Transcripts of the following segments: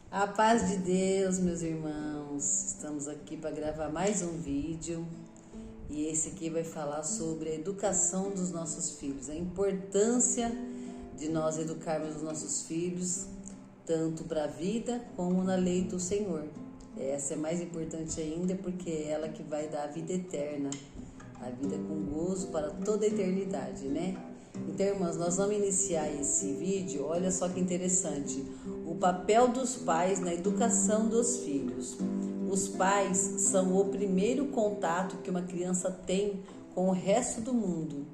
A paz de Deus, meus irmãos. Estamos aqui para gravar mais um vídeo e esse aqui vai falar sobre a educação dos nossos filhos, a importância de nós educarmos os nossos filhos tanto para a vida como na lei do Senhor. Essa é mais importante ainda porque é ela que vai dar a vida eterna, a vida com gozo para toda a eternidade, né? Então, irmãos, nós vamos iniciar esse vídeo. Olha só que interessante, o papel dos pais na educação dos filhos. Os pais são o primeiro contato que uma criança tem com o resto do mundo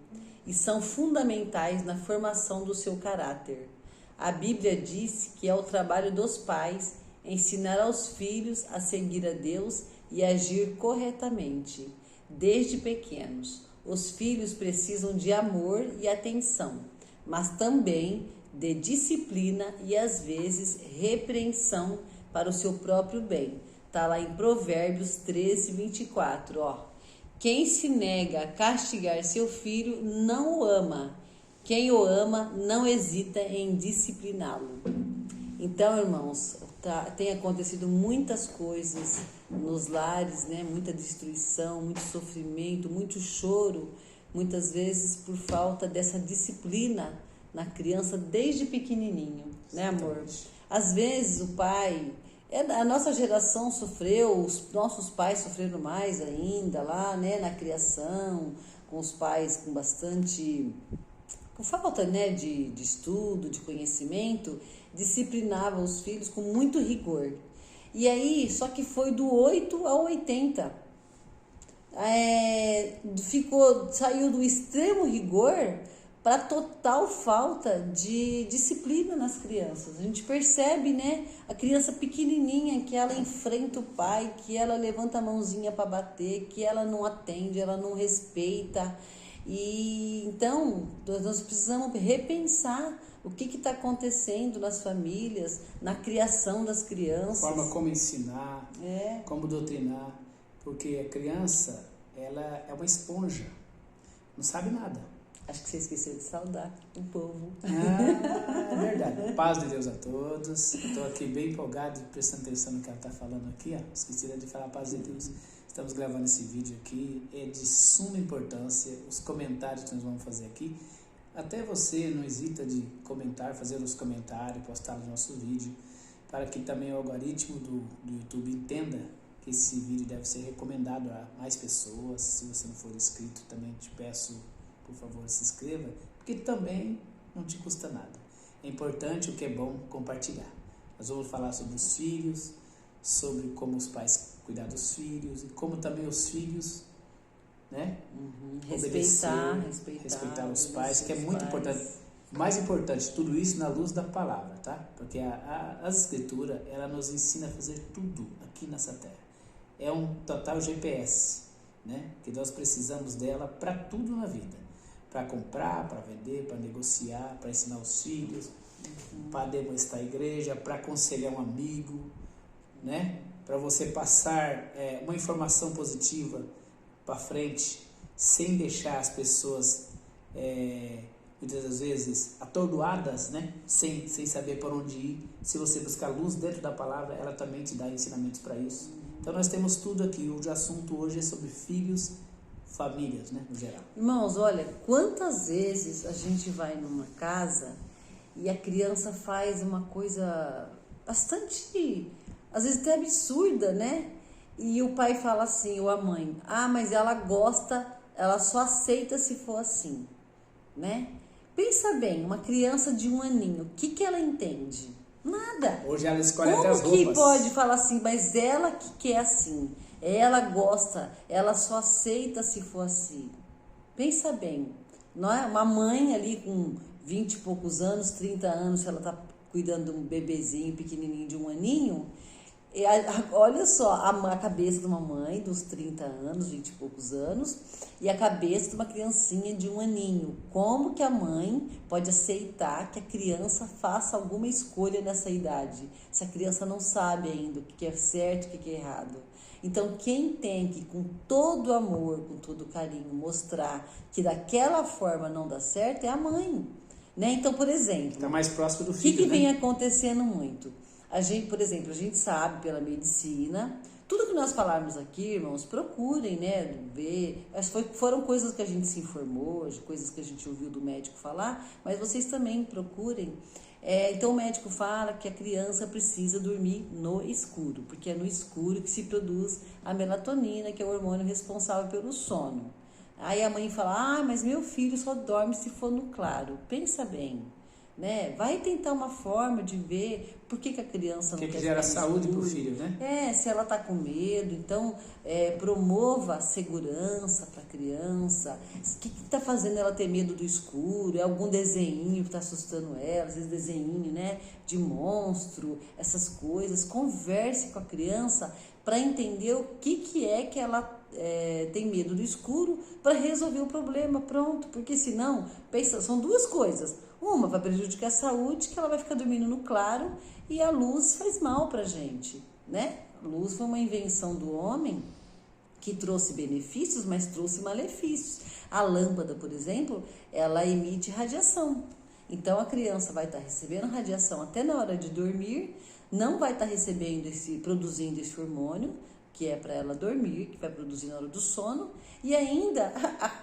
e são fundamentais na formação do seu caráter. A Bíblia diz que é o trabalho dos pais ensinar aos filhos a seguir a Deus e agir corretamente, desde pequenos. Os filhos precisam de amor e atenção, mas também de disciplina e às vezes repreensão para o seu próprio bem. Está lá em Provérbios 13:24, ó. Quem se nega a castigar seu filho não o ama. Quem o ama não hesita em discipliná-lo. Então, irmãos, tem acontecido muitas coisas nos lares, né? Muita destruição, muito sofrimento, muito choro, muitas vezes por falta dessa disciplina na criança desde pequenininho, né, amor? Às vezes o pai, a nossa geração sofreu, os nossos pais sofreram mais ainda lá, né, na criação, com os pais com bastante... com falta, né, de estudo, de conhecimento, disciplinava os filhos com muito rigor. E aí, só que foi do 8 ao 80. Saiu do extremo rigor para total falta de disciplina nas crianças. A gente percebe, né, a criança pequenininha, que ela enfrenta o pai, que ela levanta a mãozinha para bater, que ela não atende, ela não respeita. E então nós precisamos repensar o que está acontecendo nas famílias, na criação das crianças. A forma como ensinar, como doutrinar, porque a criança, ela é uma esponja, não sabe nada. Acho que você esqueceu de saudar o povo. É verdade. Paz de Deus a todos. Estou aqui bem empolgado, prestando atenção no que ela está falando aqui. Esqueci de falar paz de Deus. Estamos gravando esse vídeo aqui, é de suma importância, os comentários que nós vamos fazer aqui. Até você não hesita de comentar, fazer os comentários, postar no nosso vídeo, para que também o algoritmo do YouTube entenda que esse vídeo deve ser recomendado a mais pessoas. Se você não for inscrito, também te peço, por favor, se inscreva, porque também não te custa nada. É importante, o que é bom, compartilhar. Nós vamos falar sobre os filhos, sobre como os pais cuidar dos filhos e como também os filhos, né? Respeitar os pais, que é muito importante. Mais importante, tudo isso na luz da palavra, tá? Porque a escritura, ela nos ensina a fazer tudo aqui nessa terra. É um total GPS, né? Que nós precisamos dela para tudo na vida. Para comprar, para vender, para negociar, para ensinar os filhos, para demonstrar a igreja, para aconselhar um amigo, né? Para você passar uma informação positiva para frente, sem deixar as pessoas, muitas das vezes, atordoadas, né? Sem saber por onde ir. Se você buscar luz dentro da palavra, ela também te dá ensinamentos para isso. Então nós temos tudo aqui. O assunto hoje é sobre filhos, famílias, né, no geral. Irmãos, olha, quantas vezes a gente vai numa casa e a criança faz uma coisa bastante, às vezes até absurda, né? E o pai fala assim, ou a mãe, mas ela gosta, ela só aceita se for assim, né? Pensa bem, uma criança de 1 aninho, o que ela entende? Nada. Hoje ela escolhe até as roupas. Como que pode falar assim, mas ela que quer assim, ela gosta, ela só aceita se for assim? Pensa bem, não é? Uma mãe ali com 20 e poucos anos, 30 anos, se ela tá cuidando de um bebezinho pequenininho de 1 aninho, olha só a cabeça de uma mãe dos 30 anos, 20 e poucos anos, e a cabeça de uma criancinha de 1 aninho. Como que a mãe pode aceitar que a criança faça alguma escolha nessa idade, se a criança não sabe ainda o que é certo e o que é errado? Então, quem tem que, com todo amor, com todo carinho, mostrar que daquela forma não dá certo é a mãe, né? Então, por exemplo... Está mais próximo do filho, O que vem acontecendo muito? A gente, por exemplo, a gente sabe pela medicina, tudo que nós falarmos aqui, irmãos, procurem, né, ver. Foram coisas que a gente se informou, coisas que a gente ouviu do médico falar, mas vocês também procurem. Então o médico fala que a criança precisa dormir no escuro, porque é no escuro que se produz a melatonina, que é o hormônio responsável pelo sono. Aí a mãe fala, mas meu filho só dorme se for no claro. Pensa bem, né? Vai tentar uma forma de ver por que a criança não quer gera ficar no saúde escuro. para o filho, né? Se ela está com medo, então promova a segurança para a criança. O que está fazendo ela ter medo do escuro? É algum desenho que está assustando ela, às vezes desenho, né, de monstro, essas coisas. Converse com a criança para entender o que é que ela tem medo do escuro, para resolver o problema, pronto. Porque senão, pensa, são duas coisas. Uma vai prejudicar a saúde, que ela vai ficar dormindo no claro, e a luz faz mal pra gente, né? A luz foi uma invenção do homem que trouxe benefícios, mas trouxe malefícios. A lâmpada, por exemplo, ela emite radiação. Então a criança vai estar recebendo radiação até na hora de dormir, não vai estar produzindo esse hormônio, que é para ela dormir, que vai produzir na hora do sono, e ainda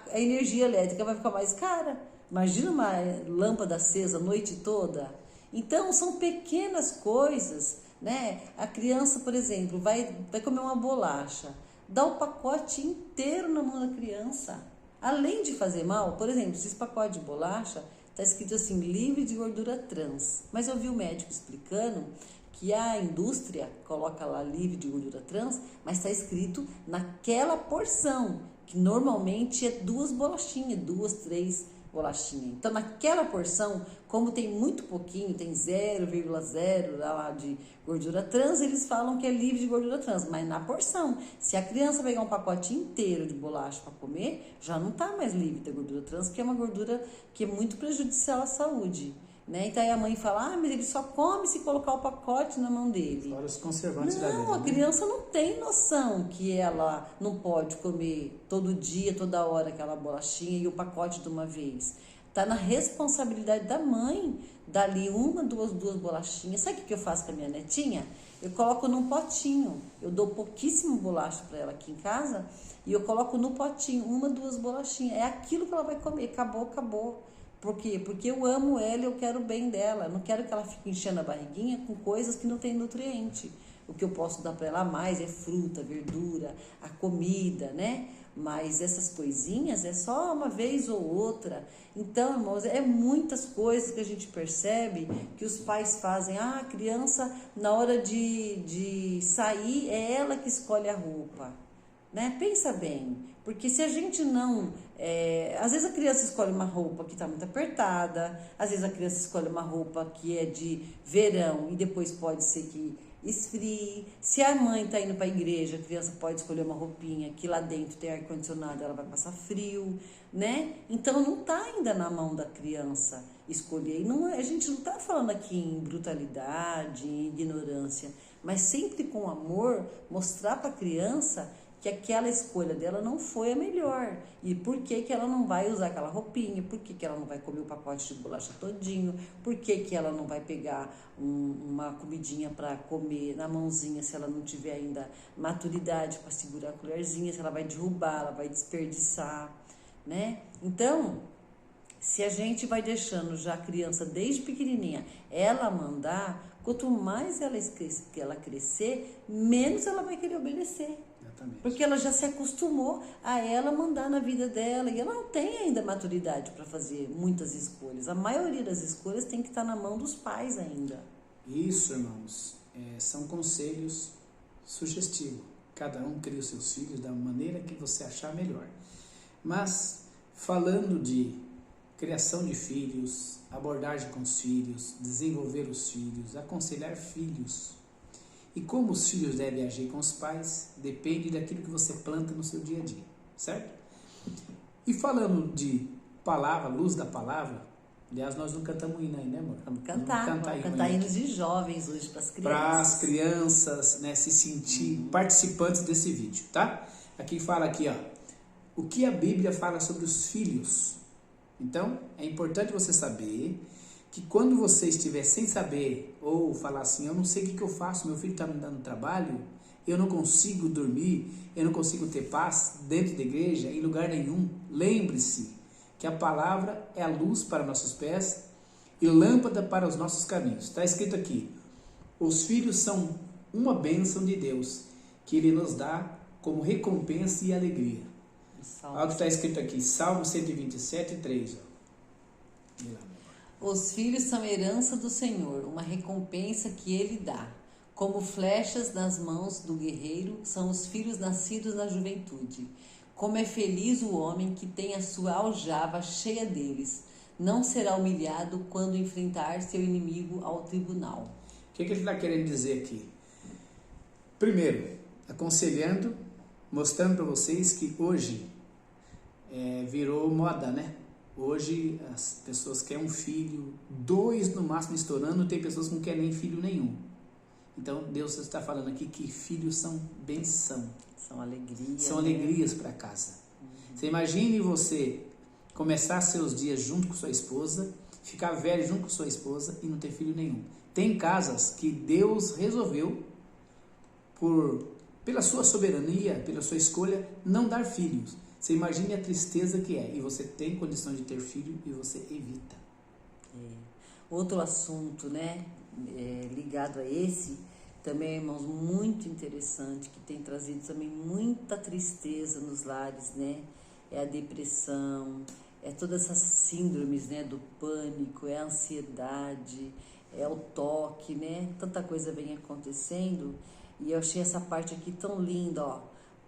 a energia elétrica vai ficar mais cara. Imagina uma lâmpada acesa a noite toda. Então, são pequenas coisas, né? A criança, por exemplo, vai comer uma bolacha, dá o pacote inteiro na mão da criança. Além de fazer mal, por exemplo, esse pacote de bolacha está escrito assim, livre de gordura trans. Mas eu vi o médico explicando que a indústria coloca lá livre de gordura trans, mas está escrito naquela porção, que normalmente é 2 bolachinhas, 2, 3 bolachinhas. Então, naquela porção, como tem muito pouquinho, tem 0,0 lá de gordura trans, eles falam que é livre de gordura trans, mas na porção. Se a criança pegar um pacote inteiro de bolacha para comer, já não está mais livre da gordura trans, que é uma gordura que é muito prejudicial à saúde. Né? Então aí a mãe fala, mas ele só come se colocar o pacote na mão dele. Fora os conservantes da vida. Não, a criança não tem noção que ela não pode comer todo dia, toda hora aquela bolachinha e o pacote de uma vez. Está na responsabilidade da mãe dar ali 1, 2 bolachinhas. Sabe o que eu faço com a minha netinha? Eu coloco num potinho. Eu dou pouquíssimo bolacha para ela aqui em casa e eu coloco no potinho 1, 2 bolachinhas. É aquilo que ela vai comer. Acabou. Por quê? Porque eu amo ela e eu quero o bem dela. Eu não quero que ela fique enchendo a barriguinha com coisas que não tem nutriente. O que eu posso dar para ela mais é fruta, verdura, a comida, né? Mas essas coisinhas é só uma vez ou outra. Então, irmãos, é muitas coisas que a gente percebe que os pais fazem. A criança, na hora de sair, é ela que escolhe a roupa. Né? Pensa bem, porque se a gente não... às vezes a criança escolhe uma roupa que está muito apertada, às vezes a criança escolhe uma roupa que é de verão e depois pode ser que esfrie. Se a mãe está indo para a igreja, a criança pode escolher uma roupinha que lá dentro tem ar-condicionado, ela vai passar frio, né? Então não está ainda na mão da criança escolher. A gente não está falando aqui em brutalidade, em ignorância, mas sempre com amor, mostrar para a criança que aquela escolha dela não foi a melhor. E por que ela não vai usar aquela roupinha? Por que ela não vai comer o pacote de bolacha todinho? Por que ela não vai pegar uma comidinha para comer na mãozinha se ela não tiver ainda maturidade para segurar a colherzinha? Se ela vai derrubar, ela vai desperdiçar, né? Então, se a gente vai deixando já a criança desde pequenininha, ela mandar, quanto mais ela crescer, menos ela vai querer obedecer. Porque ela já se acostumou a ela mandar na vida dela e ela não tem ainda maturidade para fazer muitas escolhas. A maioria das escolhas tem que estar na mão dos pais ainda. Isso, irmãos, são conselhos sugestivos. Cada um cria os seus filhos da maneira que você achar melhor. Mas, falando de criação de filhos, abordagem com os filhos, desenvolver os filhos, aconselhar filhos, e como os filhos devem agir com os pais, depende daquilo que você planta no seu dia a dia, certo? E falando de palavra, luz da palavra, aliás, nós não cantamos hino aí, né, amor? Vamos cantar hinos de jovens hoje para as crianças. Para as crianças, né, se sentir participantes desse vídeo, tá? Aqui fala aqui, ó, o que a Bíblia fala sobre os filhos. Então, é importante você saber que quando você estiver sem saber, ou falar assim, eu não sei o que eu faço, meu filho está me dando trabalho, eu não consigo dormir, eu não consigo ter paz dentro da igreja, em lugar nenhum, lembre-se que a palavra é a luz para nossos pés e lâmpada para os nossos caminhos. Está escrito aqui, os filhos são uma bênção de Deus, que Ele nos dá como recompensa e alegria. Olha o que está escrito aqui, Salmo 127, 3. Os filhos são herança do Senhor, uma recompensa que Ele dá. Como flechas nas mãos do guerreiro, são os filhos nascidos na juventude. Como é feliz o homem que tem a sua aljava cheia deles. Não será humilhado quando enfrentar seu inimigo ao tribunal. O que ele está querendo dizer aqui? Primeiro, aconselhando, mostrando para vocês que hoje virou moda, né? Hoje as pessoas querem um filho, 2 no máximo estourando, tem pessoas que não querem nem filho nenhum. Então Deus está falando aqui que filhos são benção. São alegrias. São alegrias para casa. Você imagine você começar seus dias junto com sua esposa, ficar velho junto com sua esposa e não ter filho nenhum. Tem casas que Deus resolveu, pela sua soberania, pela sua escolha, não dar filhos. Você imagine a tristeza que é. E você tem condição de ter filho e você evita. Outro assunto, né, ligado a esse, também, irmãos, muito interessante, que tem trazido também muita tristeza nos lares, né? É a depressão, é todas essas síndromes, né, do pânico, é a ansiedade, é o toque, né? Tanta coisa vem acontecendo. E eu achei essa parte aqui tão linda, ó.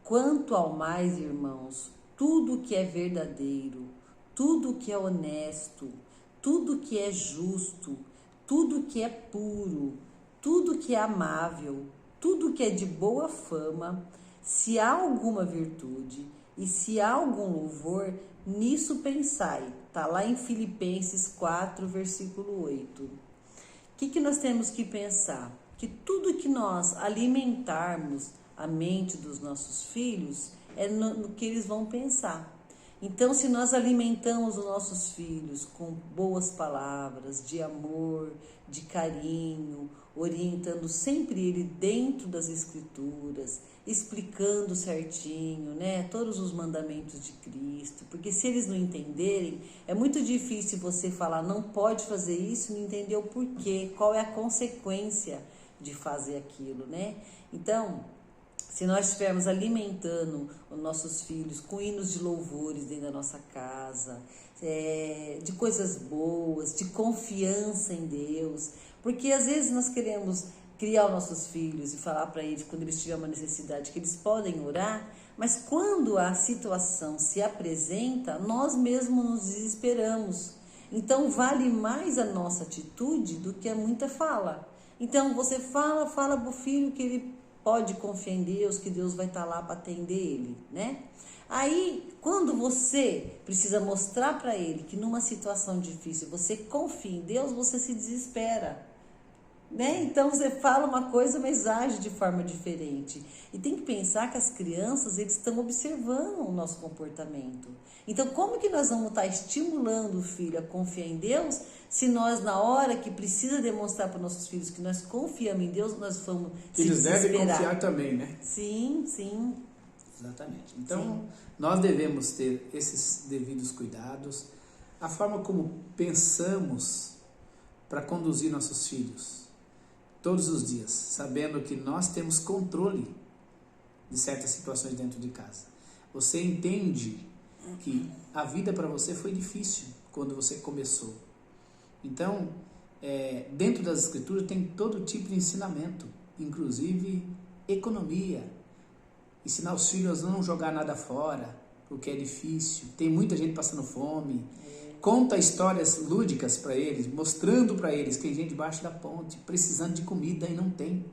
Quanto ao mais, irmãos, tudo que é verdadeiro, tudo que é honesto, tudo que é justo, tudo que é puro, tudo que é amável, tudo que é de boa fama, se há alguma virtude e se há algum louvor, nisso pensai. Está lá em Filipenses 4, versículo 8. O que nós temos que pensar? Que tudo que nós alimentarmos a mente dos nossos filhos é no que eles vão pensar. Então, se nós alimentamos os nossos filhos com boas palavras, de amor, de carinho, orientando sempre ele dentro das Escrituras, explicando certinho, né, todos os mandamentos de Cristo, porque se eles não entenderem, é muito difícil você falar, não pode fazer isso, não entender o porquê, qual é a consequência de fazer aquilo, né? Então, se nós estivermos alimentando os nossos filhos com hinos de louvores dentro da nossa casa, de coisas boas, de confiança em Deus, porque às vezes nós queremos criar os nossos filhos e falar para eles, quando eles tiverem uma necessidade, que eles podem orar, mas quando a situação se apresenta, nós mesmos nos desesperamos. Então vale mais a nossa atitude do que a muita fala. Então você fala para o filho que ele pode confiar em Deus, que Deus vai estar lá para atender ele, né? Aí, quando você precisa mostrar para ele que numa situação difícil você confia em Deus, você se desespera, né? Então você fala uma coisa, mas age de forma diferente. E tem que pensar que as crianças, eles estão observando o nosso comportamento. Então, como que nós vamos estar estimulando o filho a confiar em Deus, se nós, na hora que precisa demonstrar para os nossos filhos que nós confiamos em Deus, nós vamos se desesperar? Eles devem confiar também, né? Sim, sim. Exatamente. Então, sim, nós devemos ter esses devidos cuidados. A forma como pensamos para conduzir nossos filhos todos os dias, sabendo que nós temos controle de certas situações dentro de casa. Você entende que a vida para você foi difícil quando você começou. Então, dentro das Escrituras tem todo tipo de ensinamento, inclusive economia. Ensinar os filhos a não jogar nada fora, porque é difícil. Tem muita gente passando fome. Conta histórias lúdicas para eles, mostrando para eles que tem gente debaixo da ponte, precisando de comida e não tem.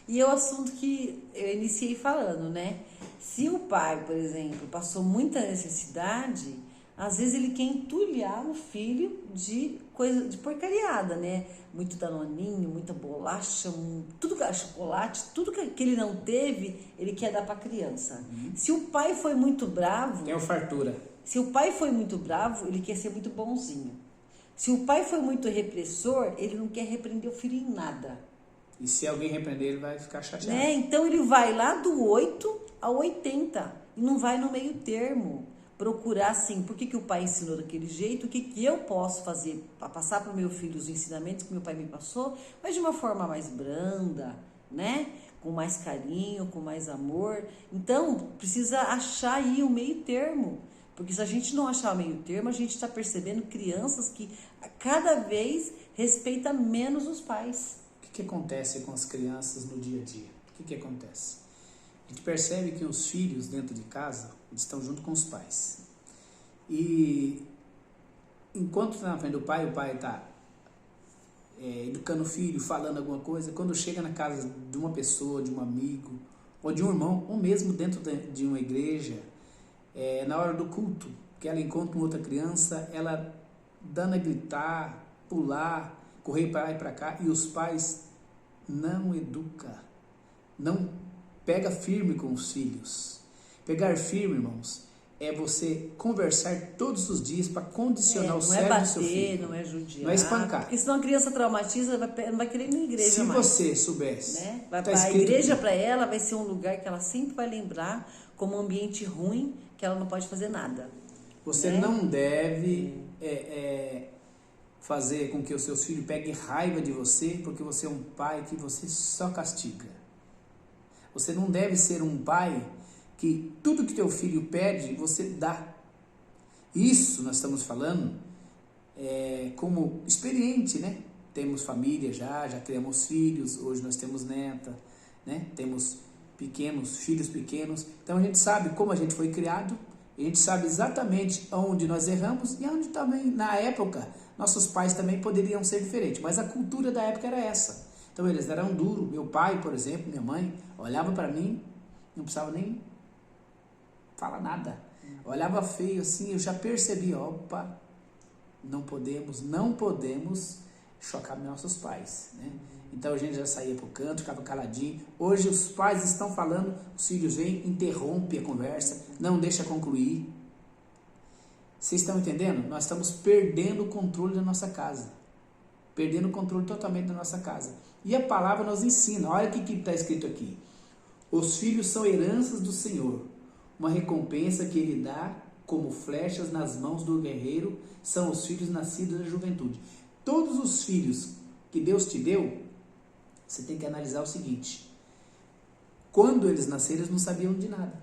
E é o assunto que eu iniciei falando, né? Se o pai, por exemplo, passou muita necessidade, às vezes ele quer entulhar o filho de coisa de porcariada, né? Muito danoninho, muita bolacha, tudo que é chocolate, tudo que ele não teve, ele quer dar para a criança. Se o pai foi muito bravo, tem fartura. Se o pai foi muito bravo, ele quer ser muito bonzinho. Se o pai foi muito repressor, ele não quer repreender o filho em nada. E se alguém repreender, ele vai ficar chateado. Né? Então ele vai lá do 8 ao 80 e não vai no meio termo. Procurar assim, por que o pai ensinou daquele jeito, o que eu posso fazer para passar para o meu filho os ensinamentos que meu pai me passou, mas de uma forma mais branda, né? Com mais carinho, com mais amor. Então, precisa achar aí o meio termo. Porque se a gente não achar o meio termo, a gente está percebendo crianças que cada vez respeitam menos os pais. O que acontece com as crianças no dia a dia? O que acontece? A gente percebe que os filhos dentro de casa estão junto com os pais. E enquanto está na frente do pai, o pai está educando o filho, falando alguma coisa. Quando chega na casa de uma pessoa, de um amigo, ou de um irmão, ou mesmo dentro de uma igreja, na hora do culto, que ela encontra uma outra criança, ela dando a gritar, pular, correr para lá e para cá, e os pais não educam, não pega firme com os filhos. Pegar firme, irmãos, é você conversar todos os dias para condicionar o cérebro do seu filho. Não é judiar. Não é espancar. Porque senão a criança traumatiza, não vai querer ir na igreja Se mais. você soubesse. Né? Tá A igreja para ela vai ser um lugar que ela sempre vai lembrar como um ambiente ruim, que ela não pode fazer nada. Você não deve fazer com que os seus filhos peguem raiva de você, porque você é um pai que você só castiga. Você não deve ser um pai que tudo que teu filho pede, você dá. Isso nós estamos falando como experiente, né? Temos família já criamos filhos, hoje nós temos neta, né? Temos filhos pequenos. Então a gente sabe como a gente foi criado, a gente sabe exatamente onde nós erramos e onde também, na época, nossos pais também poderiam ser diferentes. Mas a cultura da época era essa. Então eles eram duros. Meu pai, por exemplo, minha mãe, olhava para mim, não precisava nem falar nada. Olhava feio assim, eu já percebi, opa, não podemos chocar nossos pais, né? Então a gente já saía pro canto, ficava caladinho. Hoje os pais estão falando, os filhos vêm, interrompe a conversa, não deixa concluir. Vocês estão entendendo? Nós estamos perdendo o controle da nossa casa. Perdendo o controle totalmente da nossa casa. E a palavra nos ensina, olha o que está escrito aqui. Os filhos são heranças do Senhor, uma recompensa que Ele dá como flechas nas mãos do guerreiro, são os filhos nascidos da juventude. Todos os filhos que Deus te deu, você tem que analisar o seguinte: quando eles nasceram, eles não sabiam de nada.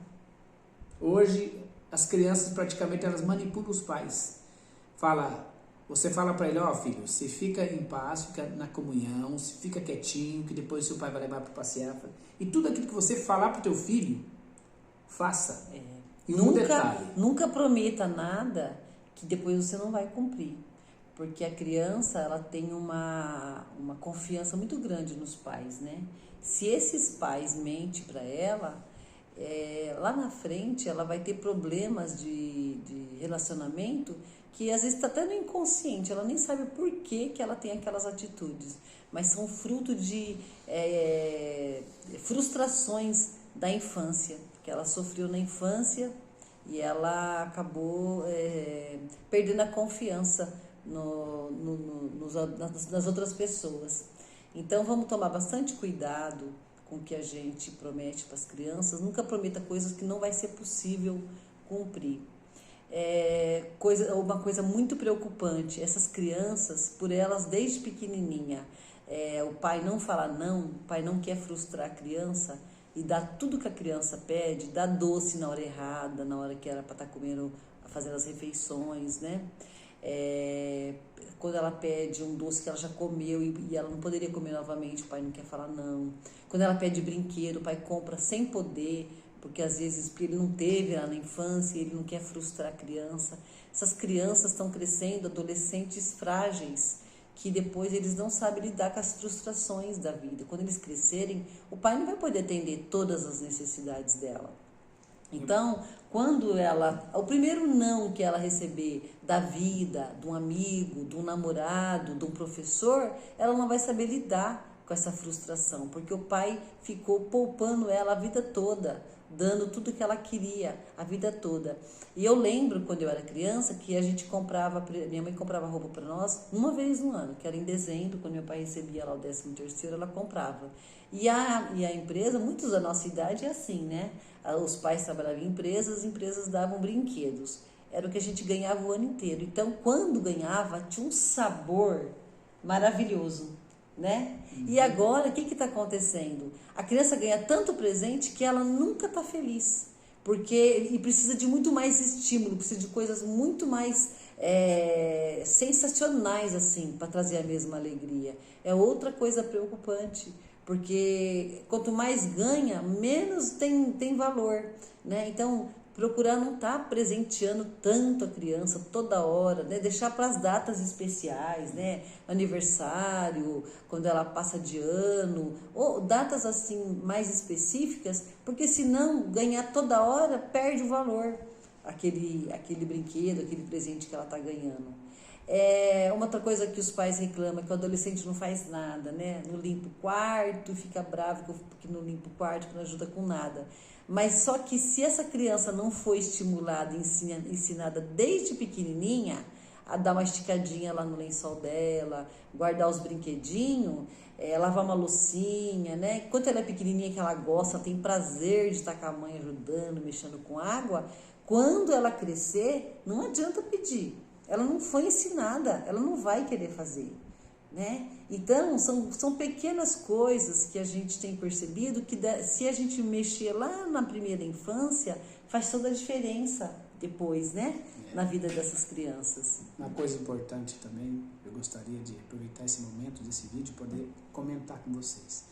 Hoje, as crianças praticamente elas manipulam os pais. Você fala para ele, filho, você fica em paz, fica na comunhão, você fica quietinho, que depois seu pai vai levar para passear. E tudo aquilo que você falar para o teu filho, faça. E um detalhe. Nunca prometa nada que depois você não vai cumprir. Porque a criança, ela tem uma confiança muito grande nos pais, né? Se esses pais mentem para ela, lá na frente ela vai ter problemas de relacionamento que às vezes está até no inconsciente, ela nem sabe por que ela tem aquelas atitudes, mas são fruto de frustrações da infância, que ela sofreu na infância e ela acabou perdendo a confiança nas outras pessoas. Então vamos tomar bastante cuidado com o que a gente promete para as crianças. Nunca prometa coisas que não vai ser possível cumprir. Uma coisa muito preocupante, essas crianças, por elas desde pequenininha, o pai não fala não, o pai não quer frustrar a criança e dá tudo que a criança pede, dá doce na hora errada, na hora que era para estar comendo, fazendo as refeições, né? Quando ela pede um doce que ela já comeu e ela não poderia comer novamente, o pai não quer falar não. Quando ela pede brinquedo, o pai compra sem poder, porque às vezes ele não teve lá na infância e ele não quer frustrar a criança. Essas crianças estão crescendo, adolescentes frágeis, que depois eles não sabem lidar com as frustrações da vida. Quando eles crescerem, o pai não vai poder atender todas as necessidades dela. Então, quando o primeiro não que ela receber da vida, de um amigo, de um namorado, de um professor, ela não vai saber lidar com essa frustração, porque o pai ficou poupando ela a vida toda, dando tudo que ela queria a vida toda. E eu lembro, quando eu era criança, que a gente comprava, minha mãe comprava roupa para nós uma vez no ano, que era em dezembro, quando meu pai recebia lá o 13º, ela comprava. E a empresa, muitos da nossa idade é assim, né? Os pais trabalhavam em empresas, as empresas davam brinquedos. Era o que a gente ganhava o ano inteiro. Então, quando ganhava, tinha um sabor maravilhoso, né? E agora, o que está acontecendo? A criança ganha tanto presente que ela nunca está feliz, e precisa de muito mais estímulo, precisa de coisas muito mais sensacionais assim para trazer a mesma alegria. É outra coisa preocupante, porque quanto mais ganha, menos tem valor, né? Então, procurar não estar presenteando tanto a criança toda hora, né? Deixar para as datas especiais, né? Aniversário, quando ela passa de ano, ou datas assim mais específicas, porque senão ganhar toda hora perde o valor, aquele brinquedo, aquele presente que ela está ganhando. Uma outra coisa que os pais reclamam é que o adolescente não faz nada, né? Não limpa o quarto, fica bravo porque não limpa o quarto, que não ajuda com nada. Mas só que se essa criança não for estimulada, ensinada desde pequenininha a dar uma esticadinha lá no lençol dela, guardar os brinquedinhos, lavar uma loucinha, né? Enquanto ela é pequenininha, que ela gosta, tem prazer de estar com a mãe ajudando, mexendo com água, quando ela crescer, não adianta pedir. Ela não foi ensinada, ela não vai querer fazer, né? Então, são pequenas coisas que a gente tem percebido que se a gente mexer lá na primeira infância, faz toda a diferença depois, né? Na vida dessas crianças. Uma coisa importante também, eu gostaria de aproveitar esse momento desse vídeo e poder comentar com vocês.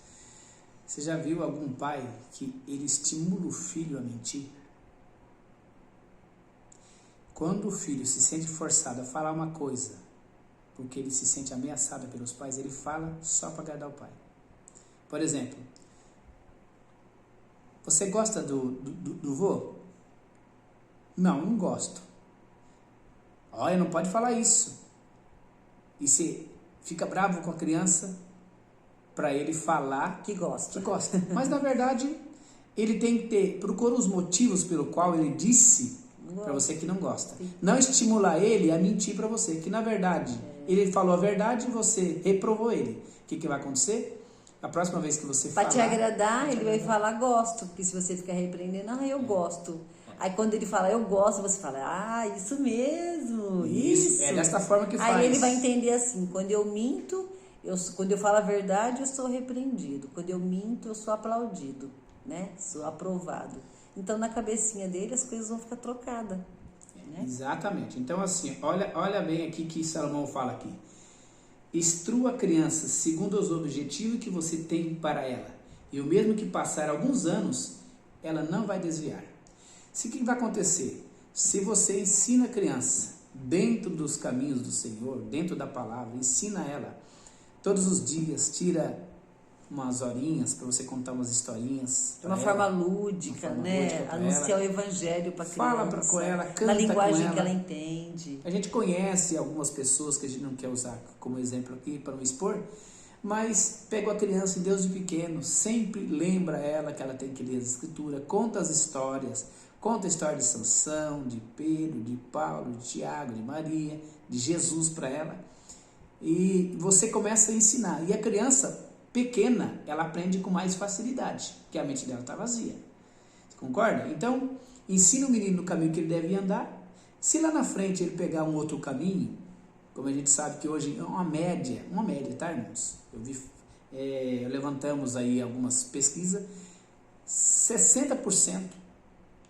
Você já viu algum pai que ele estimula o filho a mentir? Quando o filho se sente forçado a falar uma coisa, porque ele se sente ameaçado pelos pais, ele fala só para agradar o pai. Por exemplo, você gosta do vô? Não gosto. Olha, não pode falar isso. E você fica bravo com a criança para ele falar que gosta. Mas na verdade, ele tem que procura os motivos pelo qual ele disse para você que não gosta. Sim. Não estimular ele a mentir para você, que na verdade ele falou a verdade e você reprovou ele. O que vai acontecer? A próxima vez que você falar... Para te agradar, ele vai falar gosto, porque se você ficar repreendendo, eu gosto. Aí quando ele fala eu gosto, você fala, isso mesmo, isso. É desta forma que faz. Aí ele vai entender assim, quando eu minto, quando eu falo a verdade, eu sou repreendido. Quando eu minto, eu sou aplaudido, né? Sou aprovado. Então, na cabecinha dele, as coisas vão ficar trocadas. Né? Exatamente. Então, assim, olha bem aqui que Salomão fala aqui. Instrua a criança segundo os objetivos que você tem para ela. E o mesmo que passar alguns anos, ela não vai desviar. O que vai acontecer? Se você ensina a criança dentro dos caminhos do Senhor, dentro da palavra, ensina ela todos os dias, tira umas horinhas para você contar umas historinhas. De uma forma lúdica, né? Anunciar o evangelho para a criança. Fala com ela, canta na linguagem com ela. Que ela entende. A gente conhece algumas pessoas que a gente não quer usar como exemplo aqui para não expor, mas pega a criança em Deus de pequeno, sempre lembra ela que ela tem que ler as escrituras, conta as histórias, conta a história de Sansão, de Pedro, de Paulo, de Tiago, de Maria, de Jesus para ela. E você começa a ensinar. E a criança pequena, ela aprende com mais facilidade, porque a mente dela está vazia. Você concorda? Então, ensina o menino no caminho que ele deve andar. Se lá na frente ele pegar um outro caminho, como a gente sabe que hoje é uma média, tá, irmãos? Levantamos aí algumas pesquisas, 60%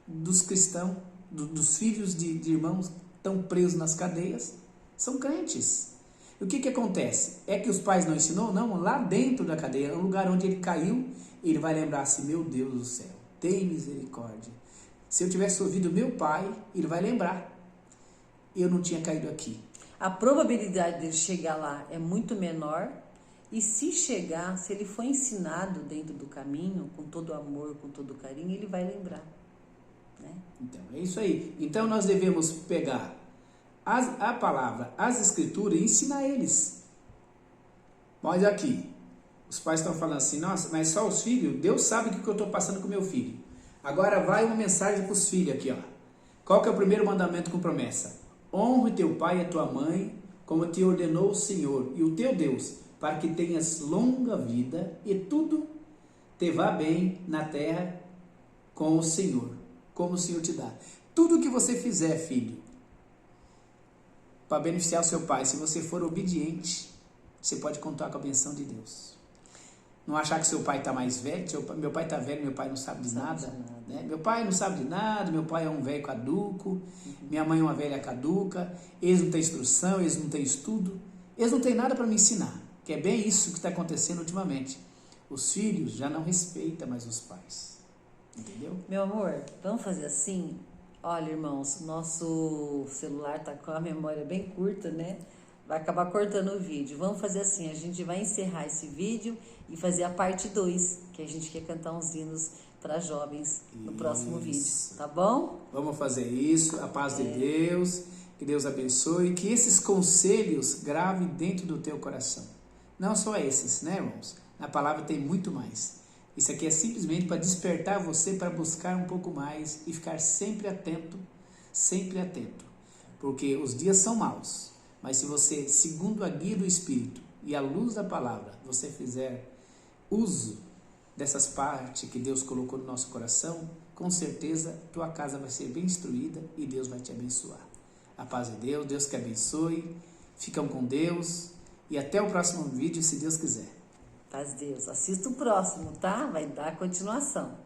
dos cristãos, dos filhos de irmãos que estão presos nas cadeias, são crentes. E o que acontece? É que os pais não ensinou? Não, lá dentro da cadeia, no lugar onde ele caiu, ele vai lembrar assim, meu Deus do céu, tem misericórdia. Se eu tivesse ouvido meu pai, ele vai lembrar, eu não tinha caído aqui. A probabilidade dele chegar lá é muito menor, e se chegar, se ele for ensinado dentro do caminho, com todo amor, com todo carinho, ele vai lembrar. Né? Então, é isso aí. Então, nós devemos pegar a palavra, as escrituras e ensinar eles. Mas aqui, Os pais estão falando assim, nossa, mas só os filhos? Deus sabe o que eu estou passando com meu filho. Agora vai uma mensagem para os filhos aqui, ó. Qual que é o primeiro mandamento com promessa? Honre teu pai e a tua mãe, como te ordenou o Senhor e o teu Deus, para que tenhas longa vida e tudo te vá bem na terra com o Senhor, como o Senhor te dá. Tudo que você fizer, filho, para beneficiar o seu pai, se você for obediente, você pode contar com a benção de Deus. Não achar que seu pai está mais velho, meu pai está velho, meu pai não sabe de nada. Né? Meu pai não sabe de nada, meu pai é um velho caduco, minha mãe é uma velha caduca, eles não têm instrução, eles não têm estudo, eles não têm nada para me ensinar, que é bem isso que está acontecendo ultimamente. Os filhos já não respeitam mais os pais, entendeu? Meu amor, vamos fazer assim? Olha, irmãos, nosso celular está com a memória bem curta, né? Vai acabar cortando o vídeo. Vamos fazer assim, a gente vai encerrar esse vídeo e fazer a parte 2, que a gente quer cantar uns hinos para jovens no próximo vídeo, tá bom? Vamos fazer isso, a paz de Deus, que Deus abençoe, que esses conselhos gravem dentro do teu coração. Não só esses, né, irmãos? Na palavra tem muito mais. Isso aqui é simplesmente para despertar você para buscar um pouco mais e ficar sempre atento, porque os dias são maus. Mas se você, segundo a guia do Espírito e a luz da palavra, você fizer uso dessas partes que Deus colocou no nosso coração, com certeza tua casa vai ser bem instruída e Deus vai te abençoar. A paz de Deus, Deus que abençoe, ficam com Deus e até o próximo vídeo, se Deus quiser. Paz de Deus. Assista o próximo, tá? Vai dar continuação.